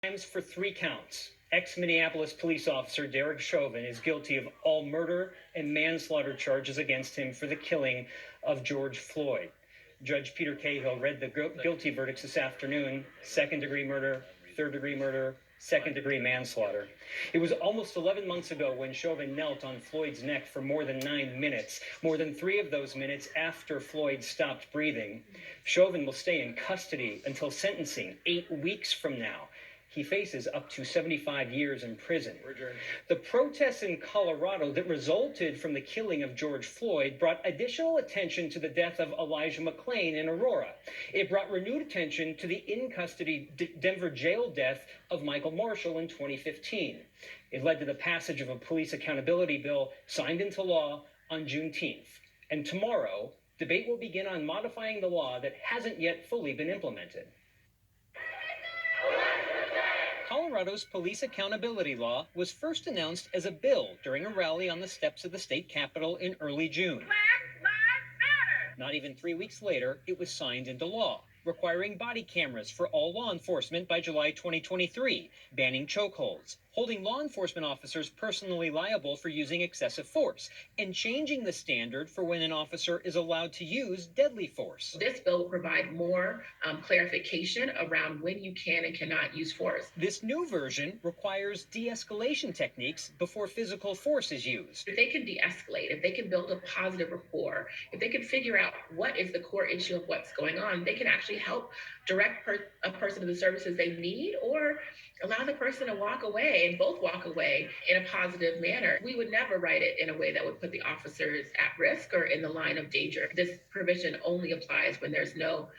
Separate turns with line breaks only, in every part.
For 3 counts. Ex-Minneapolis police officer Derek Chauvin is guilty of all murder and manslaughter charges against him for the killing of George Floyd. Judge Peter Cahill read the guilty verdicts this afternoon: second-degree murder, third-degree murder, second-degree manslaughter. It was almost 11 months ago when Chauvin knelt on Floyd's neck for more than 9 minutes, more than 3 of those minutes after Floyd stopped breathing. Chauvin will stay in custody until sentencing 8 weeks from now. He faces up to 75 years in prison. The protests in Colorado that resulted from the killing of George Floyd brought additional attention to the death of Elijah McClain in Aurora. It brought renewed attention to the in-custody Denver jail death of Michael Marshall in 2015. It led to the passage of a police accountability bill signed into law on Juneteenth. And tomorrow, debate will begin on modifying the law that hasn't yet fully been implemented. Colorado's police accountability law was first announced as a bill during a rally on the steps of the state capitol in early June.
Black Lives Matter.
Not even 3 weeks later, it was signed into law, requiring body cameras for all law enforcement by July 2023, banning chokeholds, holding law enforcement officers personally liable for using excessive force, and changing the standard for when an officer is allowed to use deadly force.
This bill will provide more clarification around when you can and cannot use force.
This new version requires de-escalation techniques before physical force is used.
If they can de-escalate, if they can build a positive rapport, if they can figure out what is the core issue of what's going on, they can actually help direct a person to the services they need, or allow the person to walk away and both walk away in a positive manner. We would never write it in a way that would put the officers at risk or in the line of danger. This provision only applies when there's no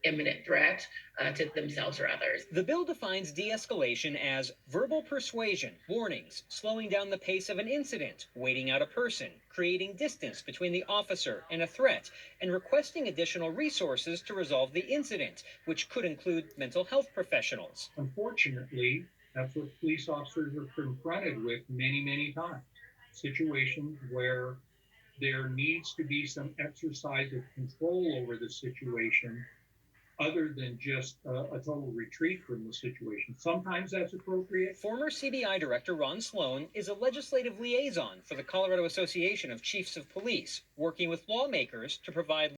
imminent threat to themselves or others.
The bill defines de-escalation as verbal persuasion, warnings, slowing down the pace of an incident, waiting out a person, creating distance between the officer and a threat, and requesting additional resources to resolve the incident, which could include mental health professionals.
Unfortunately, that's what police officers are confronted with many times. Situations where there needs to be some exercise of control over the situation other than just a total retreat from the situation. Sometimes that's appropriate.
Former CBI Director Ron Sloan is a legislative liaison for the Colorado Association of Chiefs of Police, working with lawmakers to provide